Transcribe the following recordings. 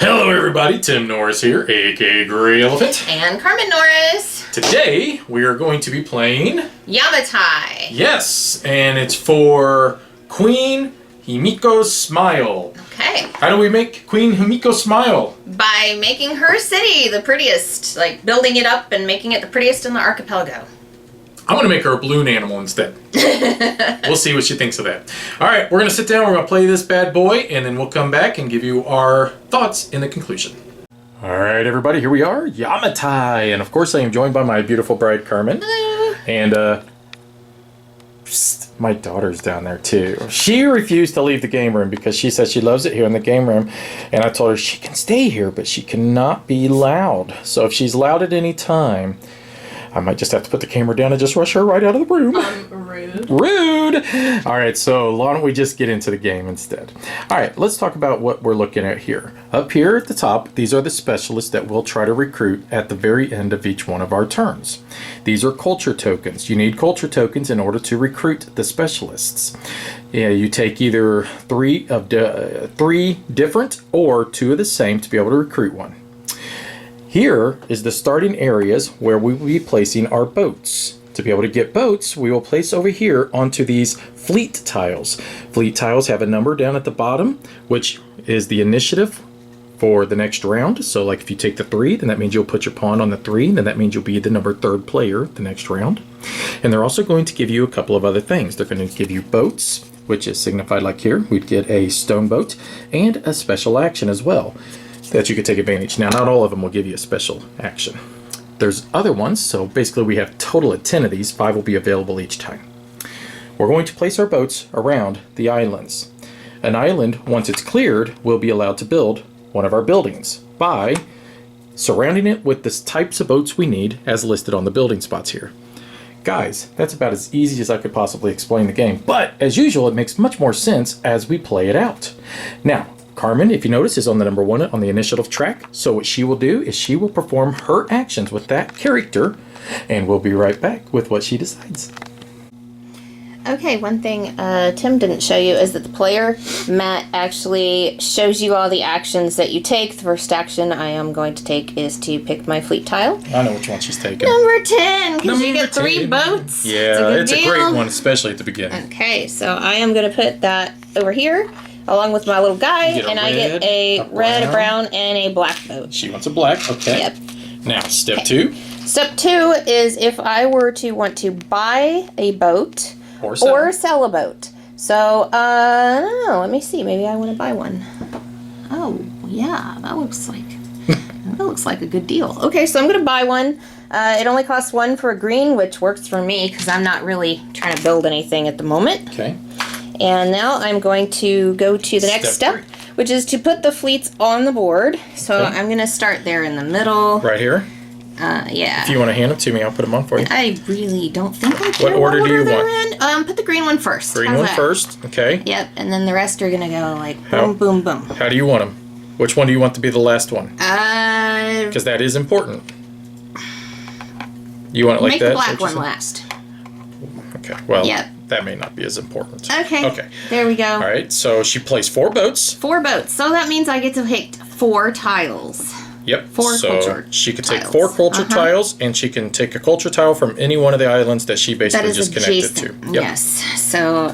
Hello everybody, Tim Norris here, aka GreyElephant. And Carmen Norris. Today we are going to be playing Yamatai. Yes, and it's for Queen Himiko's Smile. Okay. How do we make Queen Himiko smile? By making her city the prettiest, like building it up and making it the prettiest in the archipelago. I'm going to make her a balloon animal instead. We'll see what she thinks of that. All right, we're going to sit down, we're going to play this bad boy, and then we'll come back and give you our thoughts in the conclusion. All right, everybody, here we are, Yamatai. And of course, I am joined by my beautiful bride, Carmen. Hello. And my daughter's down there too. She refused to leave the game room because she says she loves it here in the game room. And I told her she can stay here, but she cannot be loud. So if she's loud at any time, I might just have to put the camera down and just rush her right out of the room. Rude. Rude! All right, so why don't we just get into the game instead? All right, let's talk about what we're looking at here. Up here at the top, these are the specialists that we'll try to recruit at the very end of each one of our turns. These are culture tokens. You need culture tokens in order to recruit the specialists. Yeah, you take either three different or two of the same to be able to recruit one. Here is the starting areas where we will be placing our boats. To be able to get boats, we will place over here onto these fleet tiles. Fleet tiles have a number down at the bottom, which is the initiative for the next round. So like if you take the 3, then that means you'll put your pawn on the 3, then that means you'll be the number 3rd player the next round. And they're also going to give you a couple of other things. They're going to give you boats, which is signified like here. We'd get a stone boat and a special action as well that you could take advantage. Now, not all of them will give you a special action. There's other ones, so basically we have a total of 10 of these. 5 will be available each time. We're going to place our boats around the islands. An island, once it's cleared, will be allowed to build one of our buildings by surrounding it with the types of boats we need as listed on the building spots here. Guys, that's about as easy as I could possibly explain the game, but as usual, it makes much more sense as we play it out. Now, Carmen, if you notice, is on the number 1 on the initiative track. So what she will do is she will perform her actions with that character, and we'll be right back with what she decides. Okay, one thing Tim didn't show you is that the player mat actually shows you all the actions that you take. The first action I am going to take is to pick my fleet tile. I know which one she's taking. Number 10, because you get 3 boats. Yeah, it's a great one, especially at the beginning. Okay, so I am going to put that over here, along with my little guy, and I get a red, a brown, and a black boat. She wants a black, okay. Yep. Now, step 2. Step 2 is if I were to want to buy a boat or sell a boat. So, I don't know, let me see, maybe I want to buy one. Oh, yeah, that looks like a good deal. Okay, so I'm going to buy one. It only costs 1 for a green, which works for me because I'm not really trying to build anything at the moment. Okay. And now I'm going to go to the next step, which is to put the fleets on the board. So I'm going to start there in the middle. Right here? Yeah. If you want to hand them to me, I'll put them on for you. I really don't think I care what order do you want? Put the green one first. Green one first, okay. Yep, and then the rest are going to go like boom, boom, boom. How do you want them? Which one do you want to be the last one? Because that is important. You want it like that? Make the black one last. Okay, well, yep. That may not be as important. Okay. There we go. All right, so she placed 4 boats. 4 boats. So that means I get to pick 4 tiles. Yep. 4 culture she could take 4 culture tiles, and she can take a culture tile from any one of the islands that she basically just connected to. Yep. Yes. So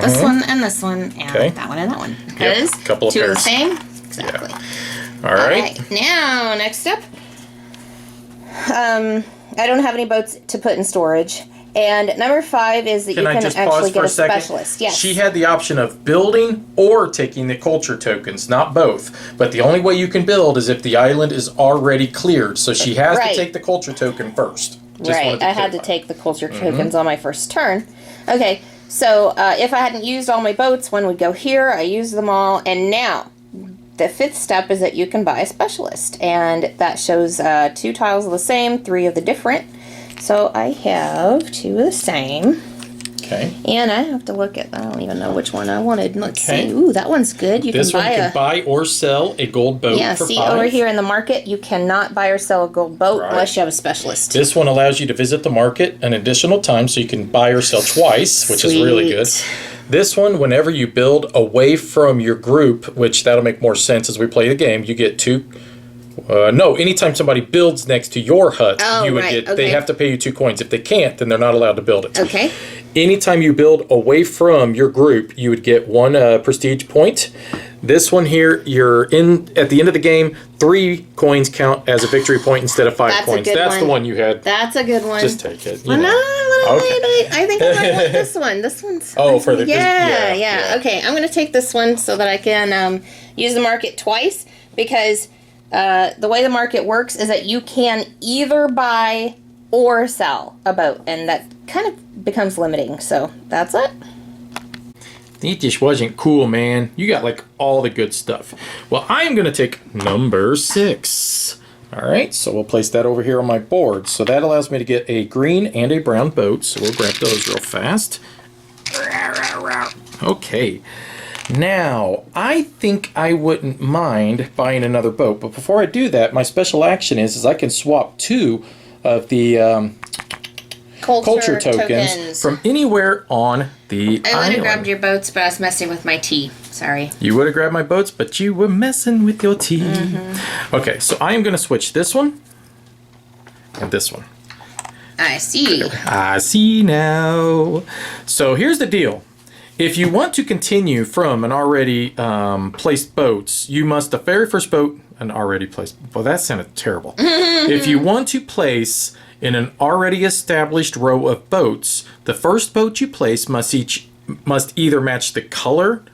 this one and this one and that one and that one. Because couple of 2 pairs. are the same. Exactly. Yeah. All right. Now, next up. I don't have any boats to put in storage. And number 5 is that you can actually get a specialist. Yes. She had the option of building or taking the culture tokens, not both. But the only way you can build is if the island is already cleared. So she has to take the culture token first. Right. I had to take the culture tokens on my first turn. Okay. So if I hadn't used all my boats, one would go here. I used them all. And now the 5th step is that you can buy a specialist. And that shows 2 tiles of the same, 3 of the different. So I have 2 of the same. Okay. And I have to look at, I don't even know which one I wanted. Let's see. Ooh, that one's good. You this can buy one you can buy or sell a gold boat for 5. Over here in the market, you cannot buy or sell a gold boat unless you have a specialist. This one allows you to visit the market an additional time, so you can buy or sell twice, which is really good. This one, whenever you build away from your group, which that'll make more sense as we play the game, you get 2. No, anytime somebody builds next to your hut, you would get. Okay. They have to pay you 2 coins. If they can't, then they're not allowed to build it. Okay. Anytime you build away from your group, you would get 1 prestige point. This one here, you're in at the end of the game. 3 coins count as a victory point instead of 5 coins. That's the one you had. That's a good one. Just take it. Well, no, I think I might want this one. This one's. Oh, for the yeah. Okay, I'm gonna take this one so that I can use the market twice because the way the market works is that you can either buy or sell a boat, and that kind of becomes limiting. So that's it. It just wasn't cool, man. You got like all the good stuff. Well, I am going to take number 6. All right, so we'll place that over here on my board. So that allows me to get a green and a brown boat. So we'll grab those real fast. Okay. Now, I think I wouldn't mind buying another boat. But before I do that, my special action is I can swap 2 of the culture tokens from anywhere on the island. I would have grabbed your boats, but I was messing with my tea. Sorry. You would have grabbed my boats, but you were messing with your tea. Mm-hmm. Okay, so I am going to switch this one and this one. I see. I see now. So here's the deal. If you want to continue from an already placed boats, you must, the very first boat, an already placed, well, that sounded terrible. If you want to place in an already established row of boats, the first boat you place must either match the color,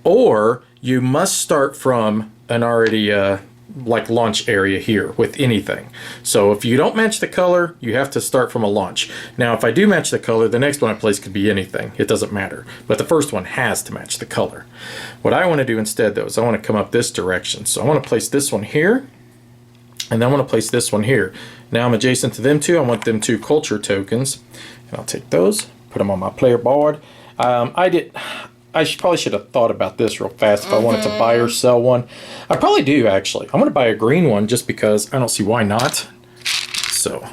or you must start from an already like launch area here with anything. So if you don't match the color, you have to start from a launch. Now, if I do match the color, the next one I place could be anything. It doesn't matter. But the first one has to match the color. What I want to do instead, though, is I want to come up this direction. So I want to place this one here, and then I want to place this one here. Now I'm adjacent to them 2. I want them 2 culture tokens. And I'll take those, put them on my player board. I probably should have thought about this real fast if I wanted to buy or sell one. I probably do, actually. I'm going to buy a green one just because I don't see why not. So,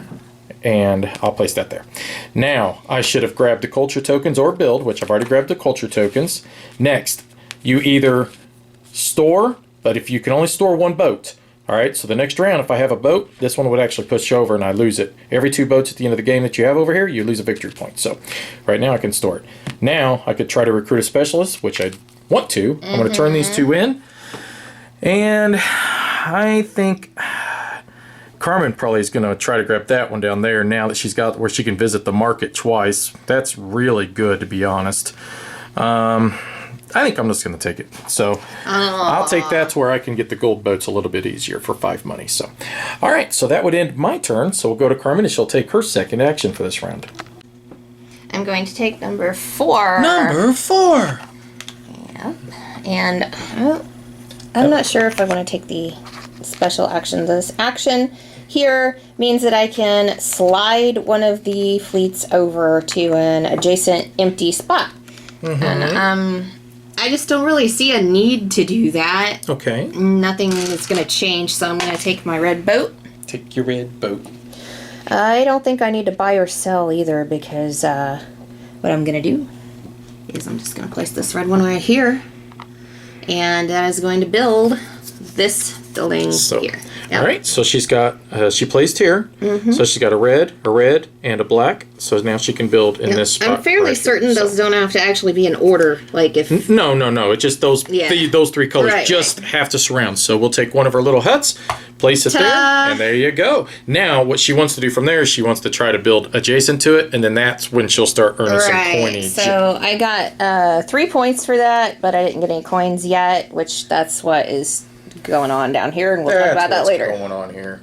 and I'll place that there. Now, I should have grabbed the culture tokens or build, which I've already grabbed the culture tokens. Next, you either store, but if you can only store 1 boat. All right, so the next round, if I have a boat, this one would actually push over and I lose it. Every 2 boats at the end of the game that you have over here, you lose a victory point. So right now I can store it. Now I could try to recruit a specialist, which I want to. I'm going to turn these 2 in. And I think Carmen probably is going to try to grab that one down there now that she's got where she can visit the market twice. That's really good, to be honest. I think I'm just going to take it. So I'll take that to where I can get the gold boats a little bit easier for 5 money. So, all right, so that would end my turn. So we'll go to Carmen and she'll take her second action for this round. I'm going to take number 4. Number 4. Yeah, and I'm not sure if I want to take the special action. This action here means that I can slide one of the fleets over to an adjacent empty spot. Mm-hmm. And I just don't really see a need to do that. Okay. Nothing is going to change, so I'm going to take my red boat. Take your red boat. I don't think I need to buy or sell either because what I'm going to do is I'm just going to place this red one right here. And that is going to build this building here. Yep. All right, so she's got, she placed here. Mm-hmm. So she's got a red, and a black. So now she can build in this spot. I'm fairly certain those don't have to actually be in order. Like if No. It's just those those 3 colors have to surround. So we'll take one of her little huts, place it there, and there you go. Now what she wants to do from there is she wants to try to build adjacent to it, and then that's when she'll start earning some coinage. So I got 3 points for that, but I didn't get any coins yet, which that's what is going on down here, and we'll talk about that later. Going on here.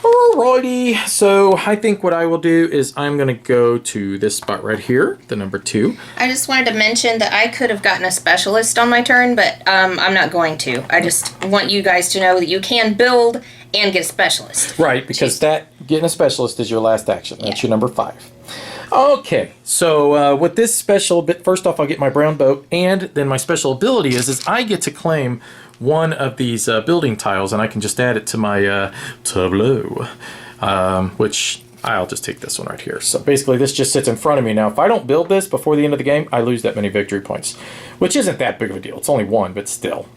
Alrighty, so I think what I will do is I'm going to go to this spot right here, the number 2. I just wanted to mention that I could have gotten a specialist on my turn, but I'm not going to. I just want you guys to know that you can build and get a specialist. Right, because getting a specialist is your last action. That's your number 5. Okay, so with this special bit, first off, I'll get my brown boat, and then my special ability is I get to claim one of these building tiles, and I can just add it to my tableau, which I'll just take this one right here. So basically this just sits in front of me. Now if I don't build this before the end of the game, I lose that many victory points, which isn't that big of a deal. It's only 1, but still.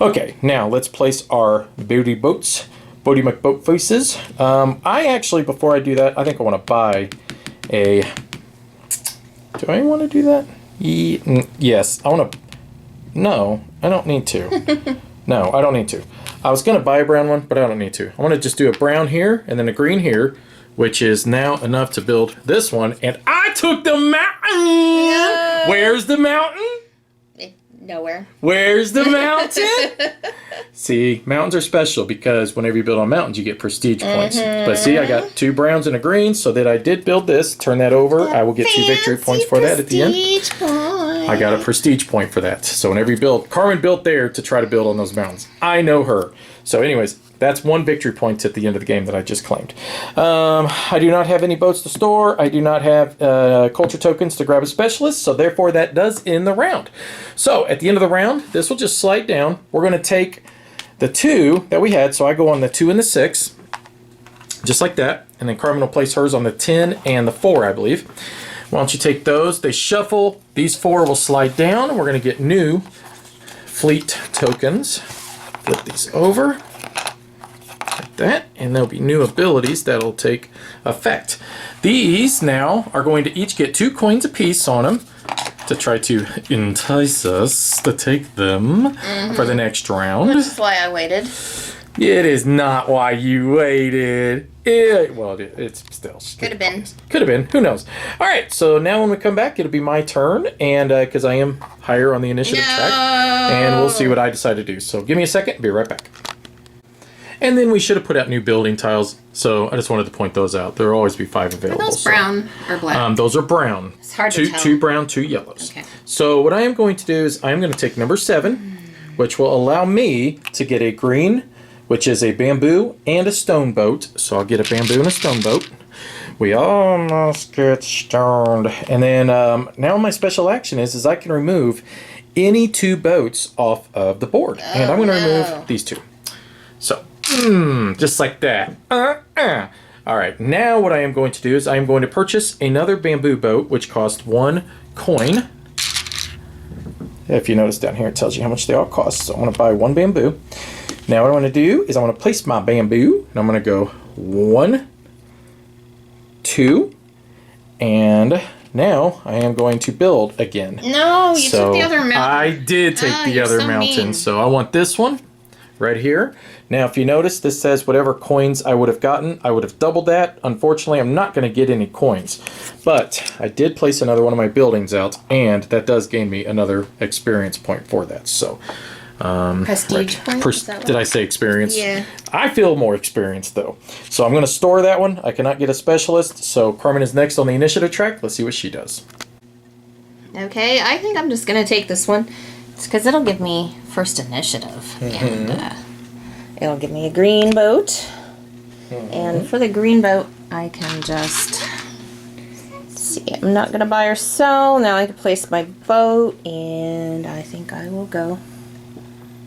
Okay, now let's place our Bodie boats. Bodie McBoat faces. I actually, before I do that, I think I want to buy a... Do I want to do that? Yes, I want to... No, I don't need to. No, I don't need to. I was going to buy a brown one, but I don't need to. I want to just do a brown here and then a green here, which is now enough to build this one. And I took the mountain! No. Where's the mountain? Nowhere. Where's the mountain? See, mountains are special because whenever you build on mountains, you get prestige points. But see, I got 2 browns and a green, so that I did build this. Turn that over. I will get 2 victory points for that at the end. I got a prestige point for that. So whenever you build, Carmen built there to try to build on those mountains. I know her. So anyways, that's 1 victory point at the end of the game that I just claimed. I do not have any boats to store. I do not have culture tokens to grab a specialist. So therefore that does end the round. So at the end of the round, this will just slide down. We're going to take the 2 that we had. So I go on the 2 and the 6. Just like that. And then Carmen will place hers on the 10 and the 4, I believe. Why don't you take those? They shuffle. These 4 will slide down. And we're going to get new fleet tokens. Flip these over. Like that, and there'll be new abilities that'll take effect. These now are going to each get 2 coins apiece on them to try to entice us to take them for the next round. Which is why I waited. It is not why you waited. It's still. Could have been. Could have been. Who knows? All right, so now when we come back, it'll be my turn, and because I am higher on the initiative track, and we'll see what I decide to do. So give me a second. Be right back. And then we should have put out new building tiles, so I just wanted to point those out. There will always be 5 available. Are those brown or black? Those are brown. It's hard to tell. 2 brown, 2 yellows. Okay. So what I am going to do is I am going to take number 7, which will allow me to get a green, which is a bamboo and a stone boat. So I'll get a bamboo and a stone boat. We almost get stoned. And then now my special action is I can remove any 2 boats off of the board. And I'm going to remove these 2. So... just like that. All right, now what I am going to do is I am going to purchase another bamboo boat, which costs 1 coin. If you notice down here, it tells you how much they all cost. So I'm going to buy 1 bamboo. Now what I want to do is I want to place my bamboo, and I'm going to go 1, 2, and now I am going to build again. No, you took the other mountain. I did take the other mountain. Mean. So I want this one right here. Now, if you notice, this says whatever coins I would have gotten, I would have doubled that. Unfortunately, I'm not going to get any coins. But I did place another one of my buildings out, and that does gain me another experience point for that. So, prestige points? Did I say experience? Yeah. I feel more experienced, though. So I'm going to store that one. I cannot get a specialist. So Carmen is next on the initiative track. Let's see what she does. Okay, I think I'm just going to take this one. It's because it'll give me first initiative. And it'll give me a green boat. And for the green boat, I can just... see, I'm not going to buy or sell. Now I can place my boat, and I think I will go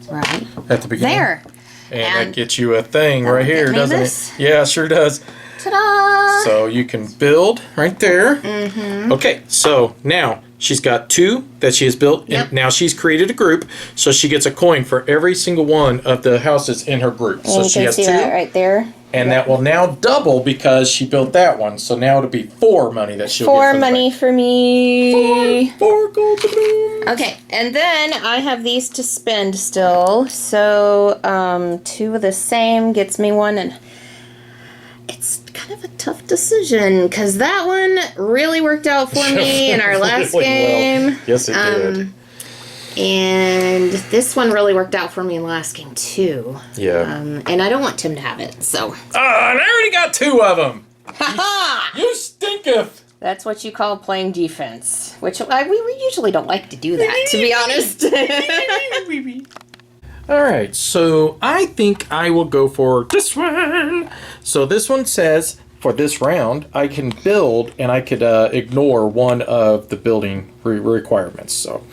right at the beginning. There. And that gets you a thing right here, doesn't it? Yeah, sure does. Ta-da! So you can build right there. Okay, so now she's got 2 that she has built, and now she's created a group, so she gets a coin for every single one of the houses in her group. And so you she can has see 2, that right there. and that will now double because she built that one. So now it'll be 4 money that she'll get. 4 money for me. 4 gold doubloons. Okay, and then I have these to spend still. So 2 of the same gets me 1, and it's kind of a tough decision because that one really worked out for me in our last game. Well. Yes, it did. And this one really worked out for me in last game too. Yeah. And I don't want Tim to have it, so. And I already got 2 of them. You stinketh. That's what you call playing defense, which we usually don't like to do that, to be honest. All right, so I think I will go for this one. So this one says, for this round, I can build and I could ignore one of the building requirements. So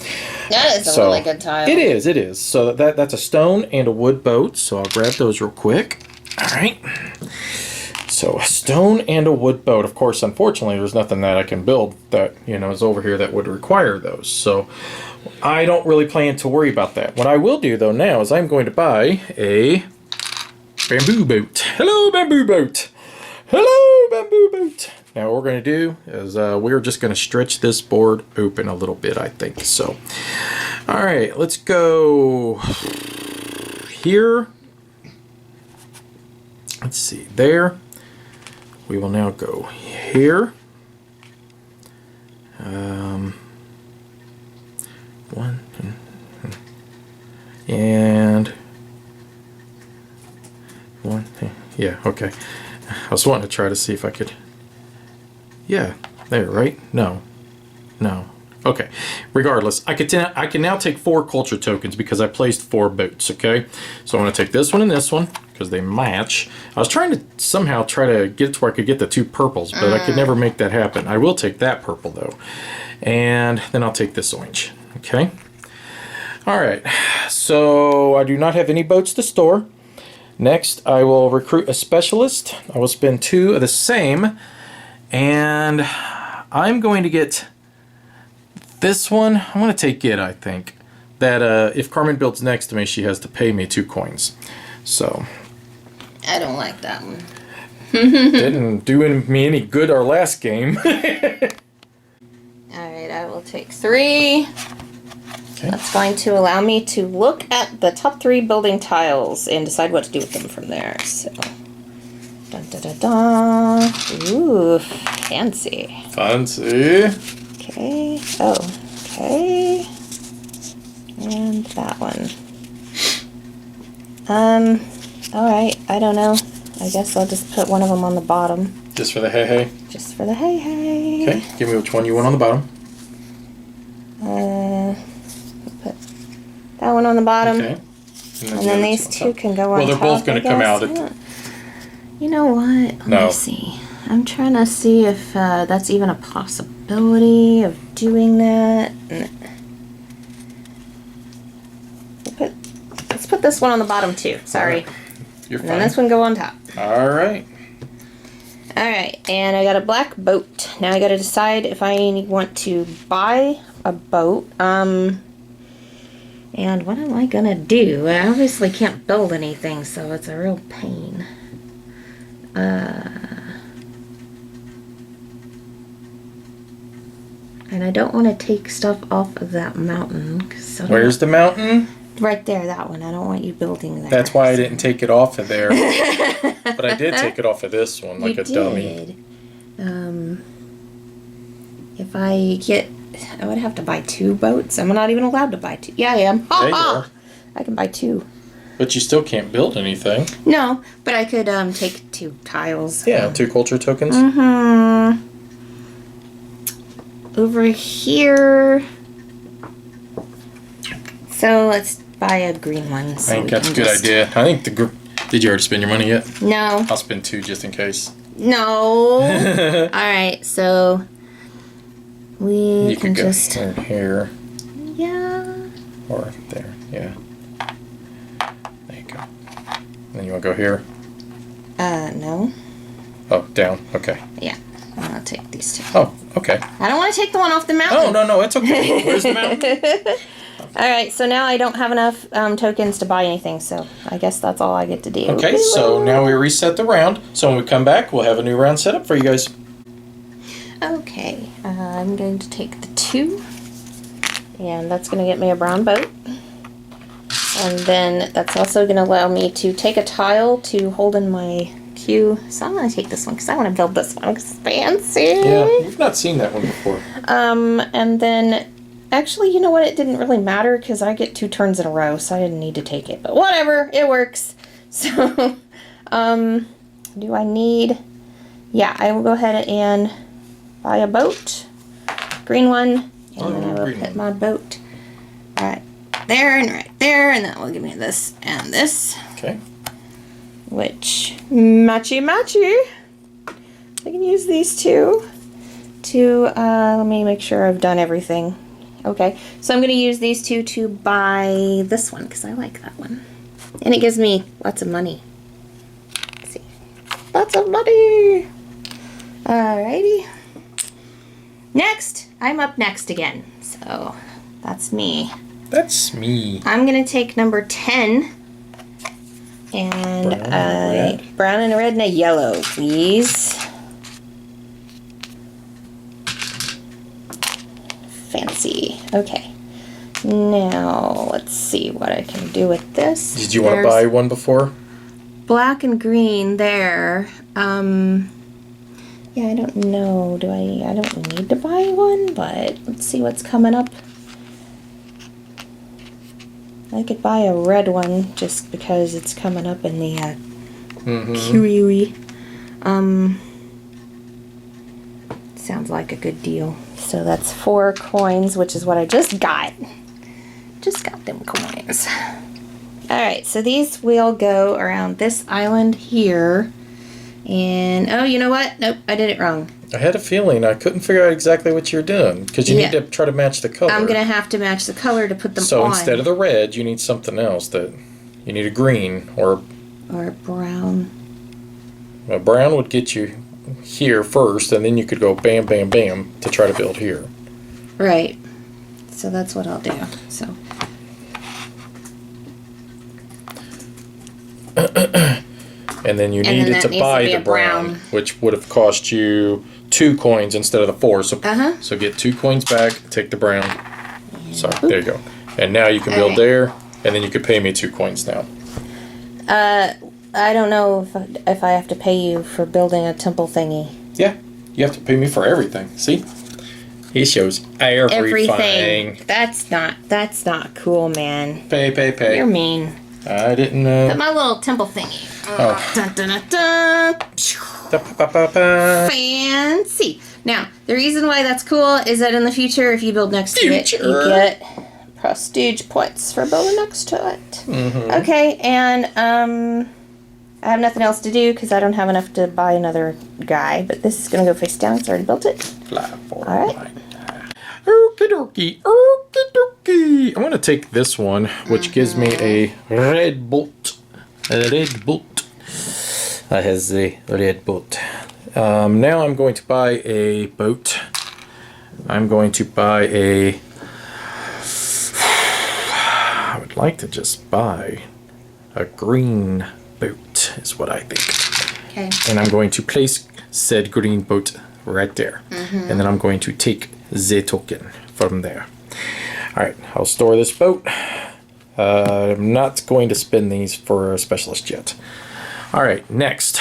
that is a really good tile. It is. So that's a stone and a wood boat. So I'll grab those real quick. All right. So a stone and a wood boat. Of course, unfortunately, there's nothing that I can build that, you know, is over here that would require those. So I don't really plan to worry about that. What I will do, though, now is I'm going to buy a bamboo boat. Hello, bamboo boat. Hello, bamboo boat. Now what we're going to do is we're just going to stretch this board open a little bit, I think. So, all right, let's go here. Let's see, there. We will now go here. One, and one, yeah, okay. I was wanting to try to see if I could, yeah, there, right? No. Okay, regardless, I can now take 4 culture tokens because I placed 4 boats, okay? So I'm going to take this one and this one because they match. I was trying to somehow try to get it to where I could get the 2 purples, but I could never make that happen. I will take that purple, though. And then I'll take this orange, okay? All right, so I do not have any boats to store. Next, I will recruit a specialist. I will spend 2 of the same, and I'm going to get this one. I'm going to take it, I think. That if Carmen builds next to me, she has to pay me 2 coins. So. I don't like that one. Didn't do me any good our last game. Alright, I will take 3. Okay. That's going to allow me to look at the top 3 building tiles and decide what to do with them from there. So, dun da da da. Ooh, fancy. Fancy. Okay. Oh, okay. And that one. Alright, I don't know. I guess I'll just put one of them on the bottom. Just for the hey. Just for the hey. Okay, give me which one you want on the bottom. Put that one on the bottom. Okay. And then these 2 can go on Well, they're top, both going to come out. You know what? Let me see. I'm trying to see if that's even a possibility of doing that. Let's put this one on the bottom too. Sorry. You're fine. And then this one go on top. All right. Alright, and I got a black boat. Now I gotta decide if I want to buy a boat. And what am I gonna do? I obviously can't build anything, so it's a real pain. And I don't want to take stuff off of that mountain. Where's the mountain? Right there, that one. I don't want you building there. That's why I didn't take it off of there. But I did take it off of this one, like a dummy. If I get... I would have to buy 2 boats. I'm not even allowed to buy 2. Yeah, I am. There you are. I can buy 2. But you still can't build anything. No, but I could take 2 tiles. Yeah, 2 culture tokens. Mm-hmm. Over here... So let's buy a green one. So I think that's a good idea. I think did you already spend your money yet? No. I'll spend 2 just in case. No. Alright, so we can just here. Yeah. Or there, yeah. There you go. And then you want to go here? No. Oh, down. Okay. Yeah. I'll take these 2. Oh, okay. I don't want to take the one off the mountain. Oh, no, it's okay. Where's the mountain? Alright, so now I don't have enough tokens to buy anything, so I guess that's all I get to do. Okay, so now we reset the round. So when we come back, we'll have a new round set up for you guys. Okay, I'm going to take the 2, and that's going to get me a brown boat. And then that's also going to allow me to take a tile to hold in my queue. So I'm going to take this one because I want to build this one. It's fancy. Yeah, we've not seen that one before. And then... Actually, you know what? It didn't really matter because I get 2 turns in a row, so I didn't need to take it. But whatever, it works. So, do I need... Yeah, I will go ahead and buy a boat. Green one. And then I will put my boat right there, and that will give me this and this. Okay. Which, matchy. I can use these 2 to, let me make sure I've done everything. Okay, so I'm going to use these 2 to buy this one because I like that one. And it gives me lots of money. Let's see. Lots of money. Alrighty. Next, I'm up next again. So that's me. That's me. I'm gonna take number 10 and brown and a red and a yellow, please. Fancy. Okay. Now let's see what I can do with this. Did you want to buy one before? Black and green there. Yeah, I don't know. I don't need to buy one, but let's see what's coming up. I could buy a red one just because it's coming up in the QE. Sounds like a good deal. So that's 4 coins, which is what I just got. Just got them coins. Alright, so these will go around this island here. And, oh, you know what? Nope, I did it wrong. I had a feeling. I couldn't figure out exactly what you're doing. Because you need to try to match the color. I'm going to have to match the color to put them on. So instead of the red, you need something else. You need a green or a brown. A brown would get you here first, and then you could go bam, bam, bam to try to build here. Right. So that's what I'll do. So. And then you needed to buy the brown, which would have cost you 2 coins instead of the 4. So, so get 2 coins back, take the brown. So there you go. And now you can build there, and then you could pay me 2 coins now. I don't know if I have to pay you for building a temple thingy. Yeah, you have to pay me for everything. See? He shows everything. That's not cool, man. Pay. You're mean. I didn't know. But my little temple thingy. Oh. Dun, dun, dun, dun. Fancy. Now, the reason why that's cool is that in the future, if you build next to it, you get prestige points for building next to it. Okay, and I have nothing else to do because I don't have enough to buy another guy. But this is going to go face down because I already built it. All right. Okie dokie, okie dokie. I'm going to take this one, which gives me a red bolt. A red bolt. That has a red bolt. Now I'm going to buy a boat. I'm going to buy a... I would like to just buy a green boat, is what I think. Okay. And I'm going to place said green boat right there. And then I'm going to take the token from there. Alright, I'll store this boat. I'm not going to spend these for a specialist yet. Alright, next.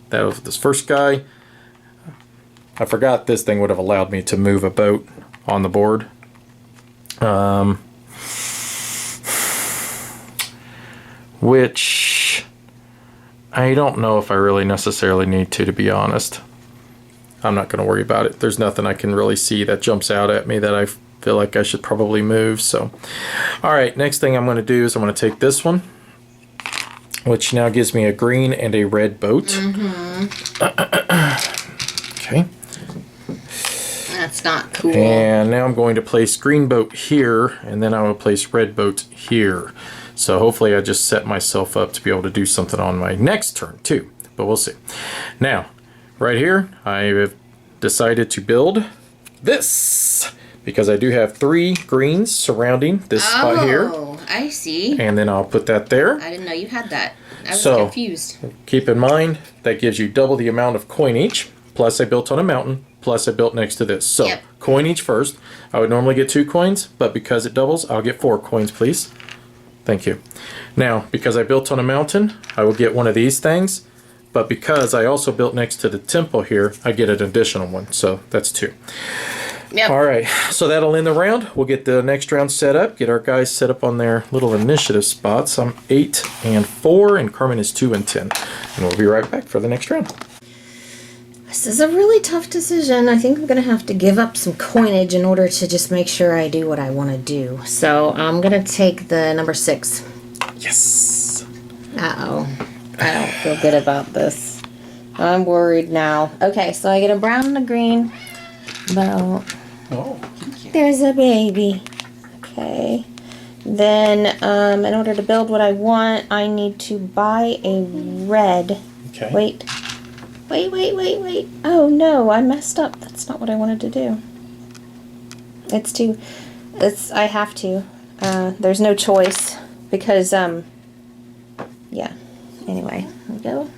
That was this first guy. I forgot this thing would have allowed me to move a boat on the board. Which I don't know if I really necessarily need to be honest. I'm not going to worry about it. There's nothing I can really see that jumps out at me that I feel like I should probably move. So, all right, next thing I'm going to do is I'm going to take this one, which now gives me a green and a red boat. Okay. That's not cool. And now I'm going to place green boat here, and then I will place red boat here. So hopefully I just set myself up to be able to do something on my next turn too, but we'll see. Now, right here, I have decided to build this because I do have 3 greens surrounding this spot here. Oh, I see. And then I'll put that there. I didn't know you had that. I was So, confused. Keep in mind, that gives you double the amount of coin each, plus I built on a mountain, plus I built next to this. So, coin each first. I would normally get 2 coins, but because it doubles, I'll get 4 coins, please. Thank you. Now, because I built on a mountain, I will get one of these things. But because I also built next to the temple here, I get an additional one. So that's 2. Yep. All right. So that'll end the round. We'll get the next round set up. Get our guys set up on their little initiative spots. I'm 8 and 4, and Carmen is 2 and 10. And we'll be right back for the next round. This is a really tough decision. I think I'm going to have to give up some coinage in order to just make sure I do what I want to do. So I'm going to take the number 6. Yes. Uh-oh. I don't feel good about this. I'm worried now. Okay, so I get a brown and a green boat. Oh. There's a baby. Okay. Then, in order to build what I want, I need to buy a red. Okay. Wait. Wait. Oh no, I messed up. That's not what I wanted to do. I have to. There's no choice because, yeah. Anyway, here we go.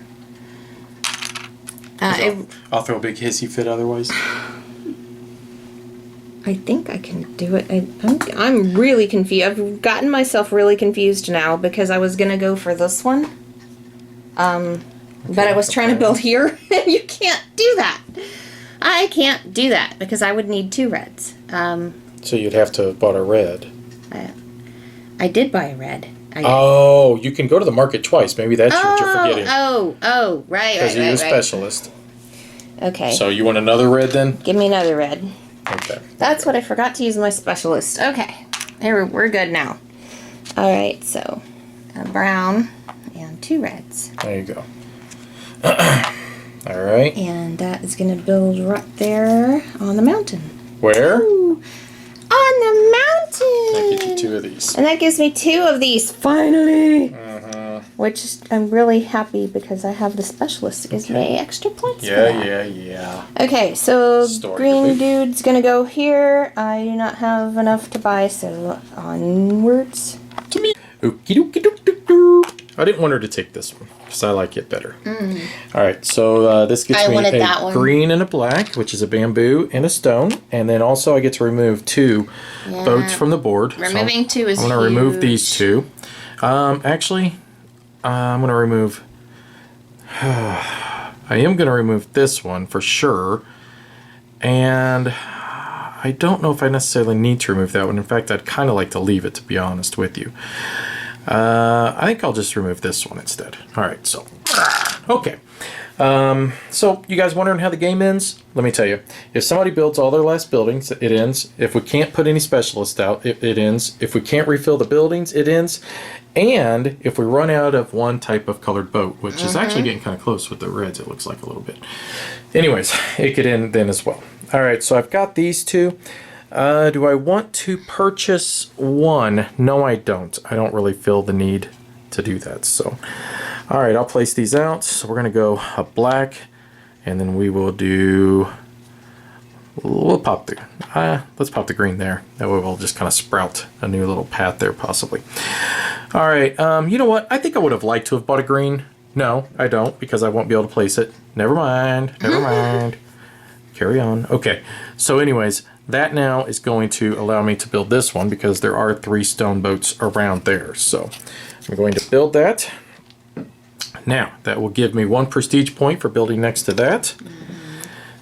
I'll throw a big hissy fit otherwise. I think I can do it. I'm really confused. I've gotten myself really confused now because I was going to go for this one. But I was trying to build here, and you can't do that. I can't do that because I would need 2 reds. So you'd have to have bought a red. I did buy a red. You can go to the market twice. Maybe that's what you're forgetting. Right. Because you're a specialist. Okay. So you want another red then? Give me another red. Okay. That's what I forgot to use my specialist. Okay. We're good now. All right, so a brown and 2 reds. There you go. All right. And that is going to build right there on the mountain. Where? Ooh, on the mountain. That gives you 2 of these. And that gives me 2 of these, finally. Uh-huh. Which I'm really happy because I have the specialist. It gives me extra points for that. Yeah. Okay, so Story green of it. dude's going to go here. I do not have enough to buy, so onwards. To me. Okie dokie dook dook dook. I didn't want her to take this one because I like it better. All right, so this gets me a green and a black, which is a bamboo and a stone, and then also I get to remove 2 boats from the board. Removing 2 is I'm going to remove these 2. Actually, I'm going to remove. I am going to remove this one for sure, and I don't know if I necessarily need to remove that one. In fact, I'd kind of like to leave it, to be honest with you. I think I'll just remove this one instead. All right, so, okay. So you guys wondering how the game ends? Let me tell you. If somebody builds all their last buildings, it ends. If we can't put any specialists out, it ends. If we can't refill the buildings, it ends. And if we run out of one type of colored boat, which is actually getting kind of close with the reds, it looks like a little bit. Anyways, it could end then as well. All right, so I've got these 2. Do I want to purchase 1? No, I don't. I don't really feel the need to do that. So, all right, I'll place these out. So we're going to go a black, and then we will do, we'll pop the, let's pop the green there. That way we'll just kind of sprout a new little path there possibly. All right, you know what? I think I would have liked to have bought a green. No, I don't, because I won't be able to place it. Never mind. Carry on. Okay, so anyways, that now is going to allow me to build this one because there are 3 stone boats around there. So I'm going to build that. Now, that will give me 1 prestige point for building next to that.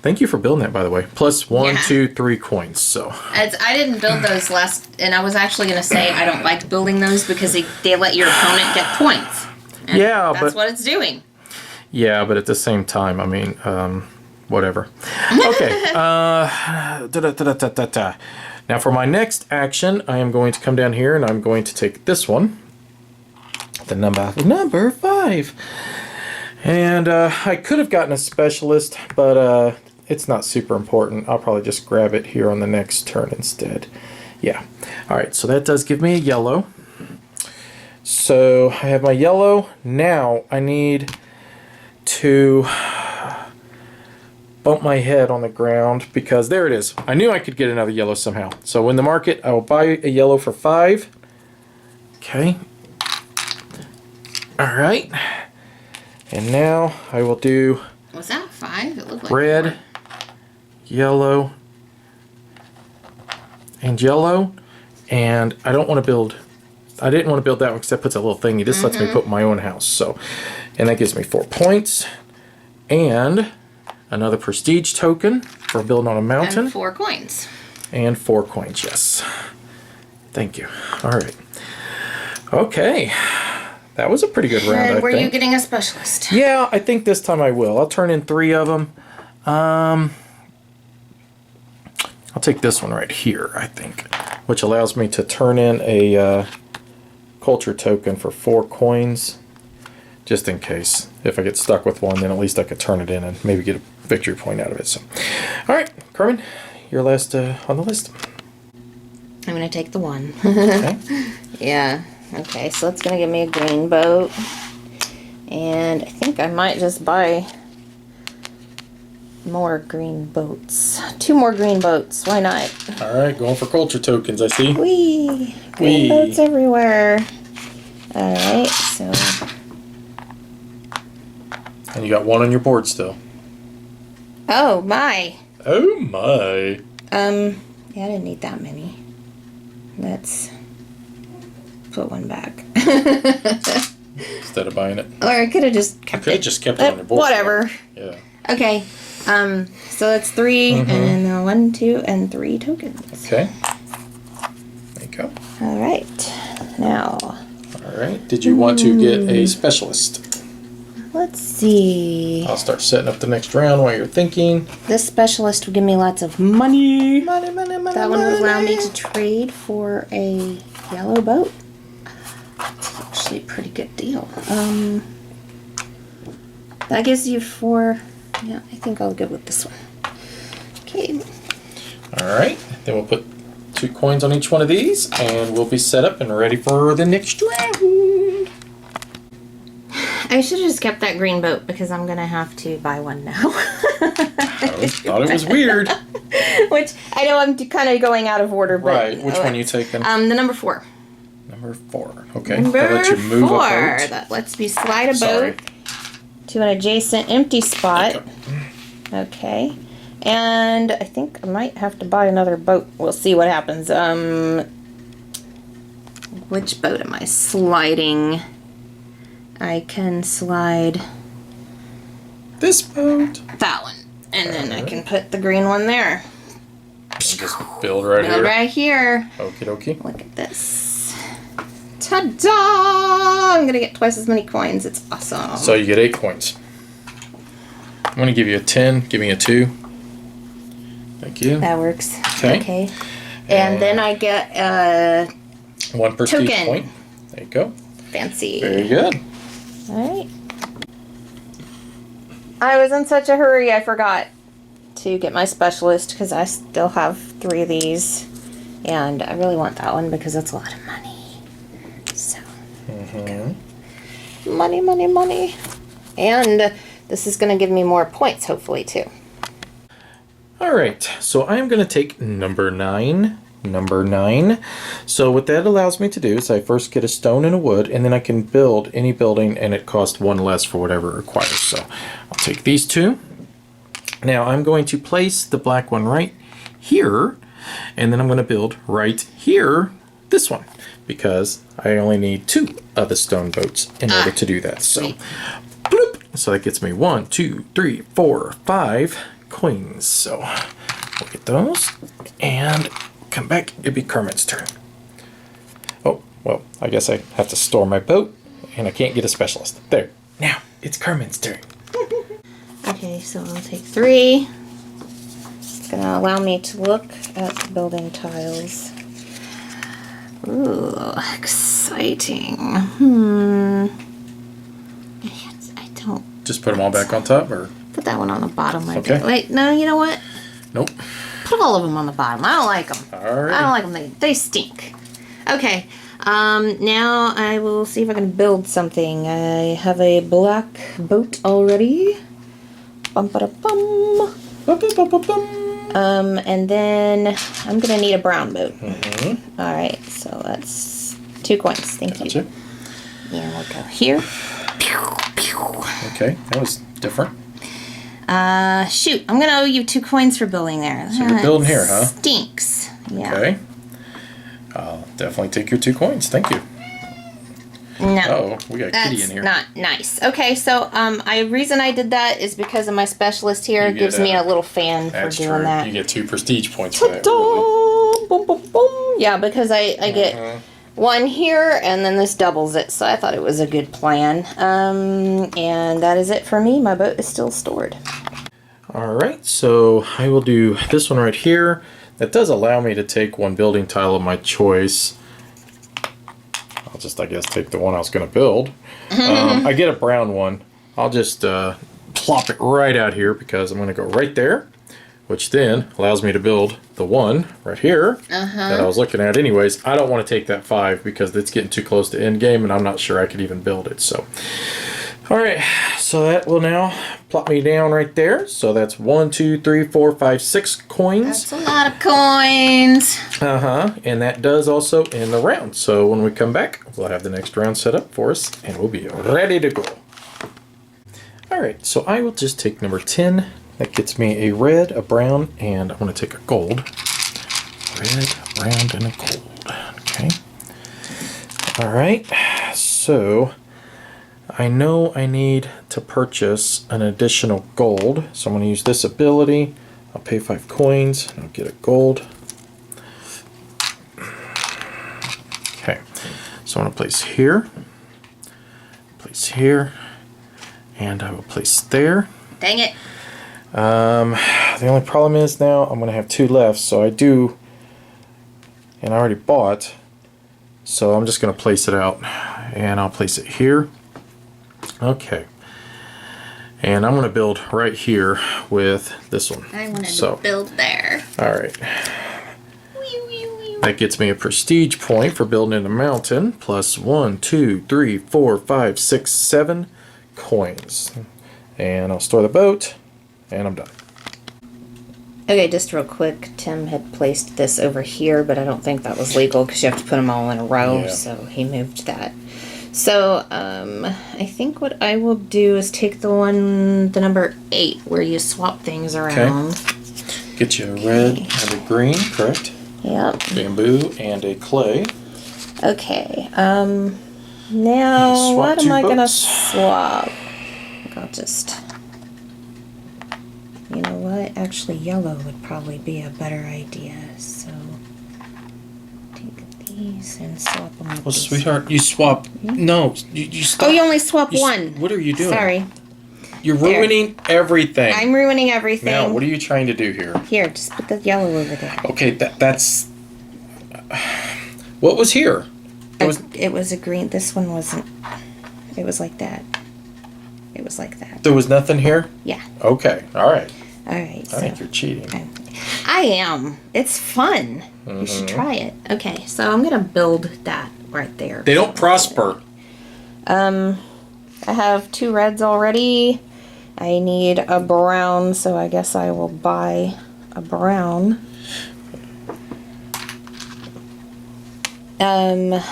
Thank you for building that, by the way. Plus 1, 2, 3 coins. So I didn't build those last, and I was actually going to say I don't like building those because they let your opponent get points. And that's what it's doing. Yeah, but at the same time, I mean, whatever. Okay. Now for my next action, I am going to come down here and I'm going to take this one. The number 5. And I could have gotten a specialist, but it's not super important. I'll probably just grab it here on the next turn instead. Yeah. All right, so that does give me a yellow. So I have my yellow. Now I need to bump my head on the ground because there it is. I knew I could get another yellow somehow. So in the market, I will buy a yellow for 5. Okay. All right. And now I will do. Was that 5? It looked like red, 4. yellow, and yellow. And I don't want to build. I didn't want to build that one because that puts a little thingy. This lets me put my own house. So, and that gives me 4 points. And another prestige token for building on a mountain. And 4 coins. And 4 coins, yes. Thank you. All right. Okay. That was a pretty good round, I think. Were you getting a specialist? Yeah, I think this time I will. I'll turn in 3 of them. I'll take this one right here, I think, which allows me to turn in a culture token for 4 coins, just in case. If I get stuck with one, then at least I could turn it in and maybe get a victory point out of it. So, all right, Carmen, you're last on the list. I'm going to take the 1. Okay. Yeah. Okay, so it's going to give me a green boat. And I think I might just buy more green boats. 2 more green boats. Why not? All right, going for culture tokens, I see. Whee! Green boats everywhere. All right, so. And you got 1 on your board still. Oh my. Oh my. Yeah, I didn't need that many. Let's put 1 back. Instead of buying it. Or I could have just kept it. Could have just kept it on your board. Whatever. Yeah. Okay. So that's 3, and then 1, 2, and 3 tokens. Okay. There you go. All right. Now. All right. Did you want to get a specialist? Let's see. I'll start setting up the next round while you're thinking. This specialist would give me lots of money. Money, money, money. That one would allow me to trade for a yellow boat. That's actually a pretty good deal. That gives you 4. Yeah, I think I'll go with this one. Okay. All right. Then we'll put 2 coins on each one of these, and we'll be set up and ready for the next round. I should have just kept that green boat because I'm going to have to buy one now. I thought it was weird. Which, I know I'm kind of going out of order, but... Right. Which one are you taking? The number 4. Number 4. Okay. Number That lets you move 4. a boat. That lets me slide a Sorry. boat to an adjacent empty spot. Okay. And I think I might have to buy another boat. We'll see what happens. Which boat am I sliding? I can slide This boat. that one. And then I can put the green one there. And just build right Build here. right here. Okie dokie. Look at this. Ta-da! I'm gonna get twice as many coins. It's awesome. So you get 8 coins. I'm going to give you a 10. Give me a 2. Thank you. That works. Okay. And then I get 1 prestige token. point. There you go. fancy. Very good. Alright. I was in such a hurry I forgot to get my specialist because I still have 3 of these. And I really want that one because that's a lot of money. So, money, money, money. And this is going to give me more points, hopefully, too. All right, so I'm going to take number 9. Number 9. So what that allows me to do is I first get a stone and a wood, and then I can build any building, and it costs 1 less for whatever it requires. So I'll take these 2. Now I'm going to place the black one right here, and then I'm going to build right here this one, because I only need 2 of the stone boats in order to do that. So, bloop. So that gets me 1, 2, 3, 4, 5 coins. So we'll get those and come back. It'd be Carmen's turn. Oh, well, I guess I have to store my boat, and I can't get a specialist. There. Now it's Carmen's turn. Okay, so I'll take 3. It's going to allow me to look at the building tiles. Ooh, exciting. I don't... Just put them all back on top, or? Put that one on the bottom. Okay. Wait, no, you know what? Nope. Put all of them on the bottom. I don't like them. All right. I don't like them. They stink. Okay. Now I will see if I can build something. I have a black boat already. Bum ba da bum. And then I'm gonna need a brown boat. All right. So that's 2 coins. Thank you. And we'll go here. Okay, that was different. Shoot, I'm gonna owe you 2 coins for building there. So you're building here, huh? Stinks. Yeah. Okay. I'll definitely take your 2 coins. Thank you. No. Oh, we got Kitty in here. That's not nice. Okay, so reason I did that is because of my specialist here. You It gives get me a little fan for That's doing true. that. You get 2 prestige points for that. Ta-da! Boom, boom, boom. Yeah, because I get 1 here, and then this doubles it. So I thought it was a good plan. And that is it for me. My boat is still stored. All right, so I will do this one right here. That does allow me to take 1 building tile of my choice. I'll just, I guess, take the one I was going to build. I get a brown one. I'll just plop it right out here because I'm going to go right there, which then allows me to build the one right here that I was looking at anyways. I don't want to take that 5 because it's getting too close to end game, and I'm not sure I could even build it. So All right, so that will now plop me down right there. So that's 1, 2, 3, 4, 5, 6 coins. That's a lot of coins. And that does also end the round. So when we come back, we'll have the next round set up for us, and we'll be ready to go. All right, so I will just take number 10. That gets me a red, a brown, and I'm going to take a gold. Red, round, and a gold. Okay. All right, so I know I need to purchase an additional gold, so I'm going to use this ability. I'll pay 5 coins, and I'll get a gold. Okay, so I'm going to place here, and I will place there. Dang it. The only problem is now I'm going to have 2 left, so I do, and I already bought, so I'm just going to place it out, and I'll place it here. Okay, and I'm going to build right here with this one. I wanted to build there. All right. That gets me a prestige point for building in the mountain, plus 1, 2, 3, 4, 5, 6, 7 coins. And I'll store the boat, and I'm done. Okay, just real quick, Tim had placed this over here, but I don't think that was legal because you have to put them all in a row, so he moved that. So, I think what I will do is take the number 8, where you swap things around. Okay. Get you a red and a green, correct? Yep. Bamboo and a clay. Okay, now what am I gonna swap? I'll just... You know what? Actually, yellow would probably be a better idea, so... Take these and swap them with these. Sweetheart, you swap... No, you stop. Oh, you only swap one. What are you doing? Sorry. You're ruining everything. I'm ruining everything. Now, what are you trying to do here? Here, just put the yellow over there. Okay, that's... What was here? It was a green. This one wasn't. It was like that. It was like that. There was nothing here? Yeah. Okay, all right. All right. I think you're cheating. I am. It's fun. You should try it. Okay, so I'm gonna build that right there. They don't prosper. I have 2 reds already. I need a brown, so I guess I will buy a brown. And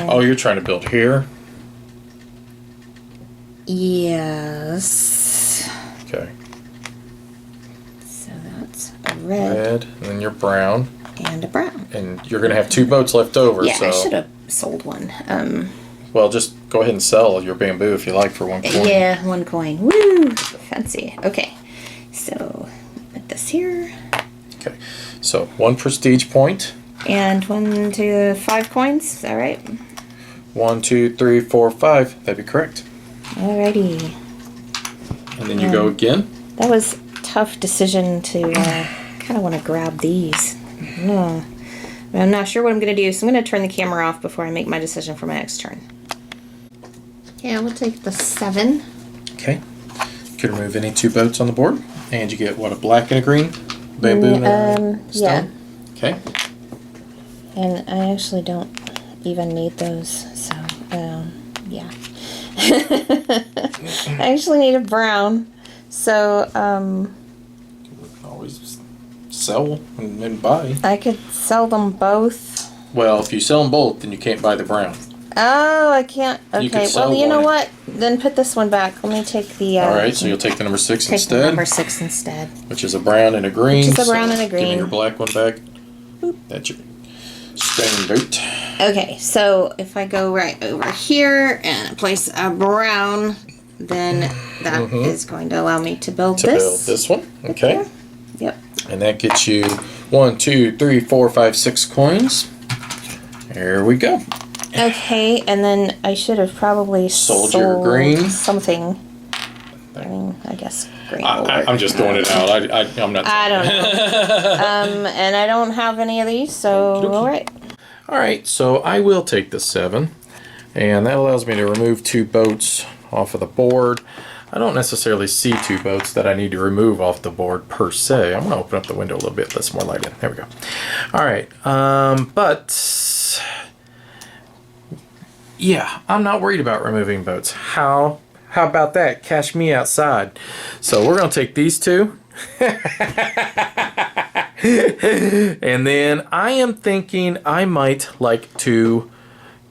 oh, you're trying to build here? Yes. Okay. So that's a red. Red, and then you're brown. And a brown. And you're going to have 2 boats left over. Yeah, so. I should have sold one. Well, just go ahead and sell your bamboo if you like for 1 coin. Yeah, 1 coin. Woo! Fancy. Okay. So, put this here. Okay. So, 1 prestige point. And 1 to 5 coins. Is that right? 1, 2, 3, 4, 5. That'd be correct. Alrighty. And then you go again. That was a tough decision to kind of want to grab these. I'm not sure what I'm going to do, so I'm going to turn the camera off before I make my decision for my next turn. Okay, we'll take the 7. Okay. You can remove any 2 boats on the board. And you get, what, a black and a green? Bamboo and a stone? Yeah. Okay. And I actually don't even need those, so, yeah. I actually need a brown, so, You can always sell and buy. I could sell them both. Well, if you sell them both, then you can't buy the brown. Oh, I can't. You could Okay, sell well, you know one. what? Then put this one back. Let me take the... Alright, so you'll take the number 6 take instead. the number 6 instead. Which is a brown and a green. Which is a brown and a Give me green. your black one back. Boop. That's your stone boat. Okay, so if I go right over here and place a brown, then that is going to allow me to build To build this one. Okay. Here. Yep. And that gets you 1, 2, 3, 4, 5, 6 coins. There we go. Okay, and then I should have probably Sold your green. something. I mean, I guess green will work. I'm just throwing it out. I'm not. I don't know. And I don't have any of these, so alright. Alright, so I will take the 7. And that allows me to remove 2 boats off of the board. I don't necessarily see 2 boats that I need to remove off the board per se. I'm going to open up the window a little bit. Let some more light in. There we go. Alright, but... yeah, I'm not worried about removing boats. How about that? Cash me outside. So we're going to take these two. And then I am thinking I might like to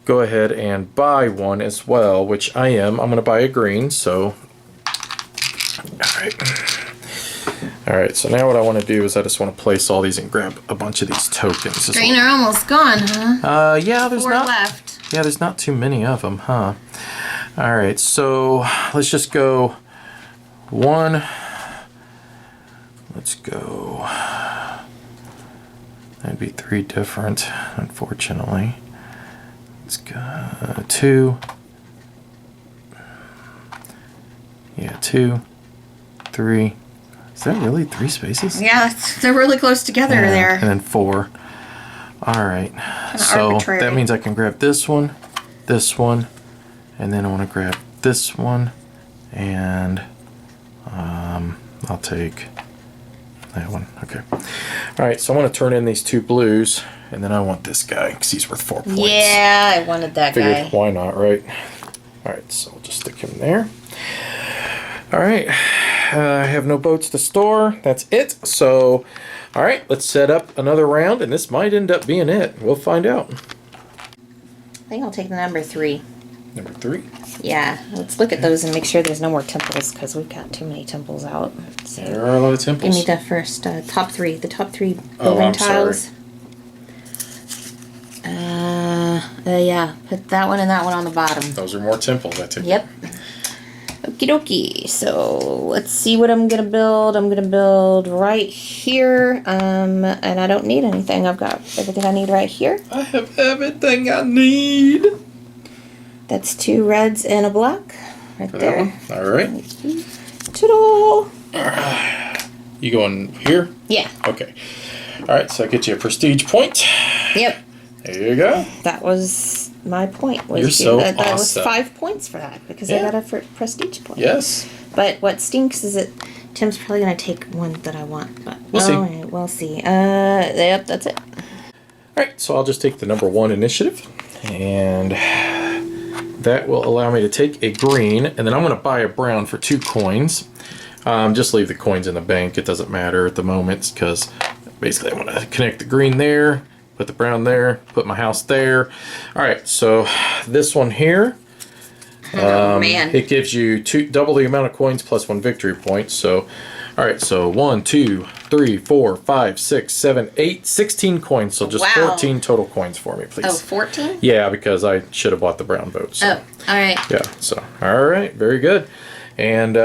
go ahead and buy one as well, which I am. I'm going to buy a green, so... Alright, so now what I want to do is I just want to place all these and grab a bunch of these tokens. Green are almost gone, huh? Yeah, there's 4 not... left. Yeah, there's not too many of them, huh? Alright, so let's just go 1. Let's go... That'd be 3 different, unfortunately. Let's go 2. Yeah, 2, 3. Is that really 3 spaces? Yeah, they're really close together there. And then 4. Alright, so arbitrary. that means I can grab this one, and then I want to grab this one, and I'll take that one. Okay. Alright, so I want to turn in these 2 blues, and then I want this guy, because he's worth 4 points. Yeah, I wanted that guy. Why not, right? Alright, so we'll just stick him there. Alright, I have no boats to store. That's it. So, alright, let's set up another round, and this might end up being it. We'll find out. I think I'll take the number 3. Number 3? Yeah, let's look at those and make sure there's no more temples, because we've got too many temples out. So, There are a lot of temples. give me the first top 3. The top 3 Oh, building I'm tiles. Yeah, put that one and that one on the bottom. Those are more temples, I take. Yep. Okie dokie. So let's see what I'm gonna build. I'm gonna build right here. And I don't need anything. I've got everything I need right here. I have everything I need. That's 2 reds and a black. Right there. Alright. Ta-da! You going here? Yeah. Okay. Alright, so I get you a prestige point. Yep. There you go. That was my point. You're so that was awesome. 5 points for that because I got a prestige point. Yes. But what stinks is that Tim's probably gonna take one that I want. But We'll see. Right, we'll see. Yep, that's it. Alright, so I'll just take the number 1 initiative, and that will allow me to take a green, and then I'm going to buy a brown for 2 coins. Just leave the coins in the bank. It doesn't matter at the moment, because basically I want to connect the green there, put the brown there, put my house there. Alright, so this one here, Man. it gives you double the amount of coins plus 1 victory point. So, alright, so 1, 2, 3, 4, 5, 6, 7, 8, 16 coins. So just Wow. 14 total coins for me, please. Oh, 14? Yeah, because I should have bought the brown boat. So. Oh, alright. Yeah, so, alright, very good. And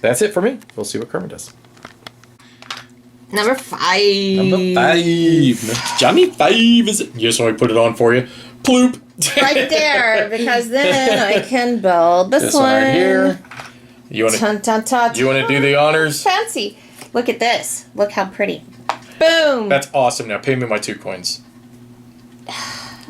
that's it for me. We'll see what Carmen does. Number 5. Number 5. Johnny 5 is it? You just want me to put it on for you? Ploop. Right there, because then I can build this one. Right here. You want to do the honors? Fancy. Look at this. Look how pretty. Boom. That's awesome. Now pay me my 2 coins.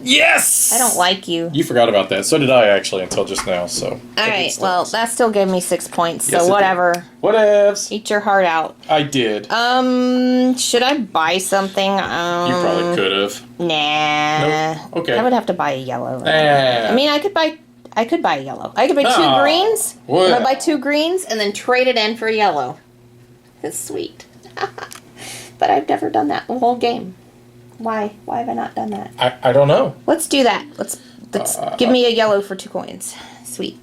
Yes! I don't like you. You forgot about that. So did I, actually, until just now. So. Alright, well, that still gave me 6 points, Yes, so it did. whatever. Whatevs. Eat your heart out. I did. Should I buy something? You probably could have. Nah. Nope. Okay. I would have to buy a yellow. Ah. I mean, I could buy a yellow. I could buy 2 Ah. greens. What? And I'd buy 2 greens and then trade it in for a yellow. It's sweet. But I've never done that the whole game. Why? Why have I not done that? I don't know. Let's do that. Let's give me a yellow for 2 coins. Sweet.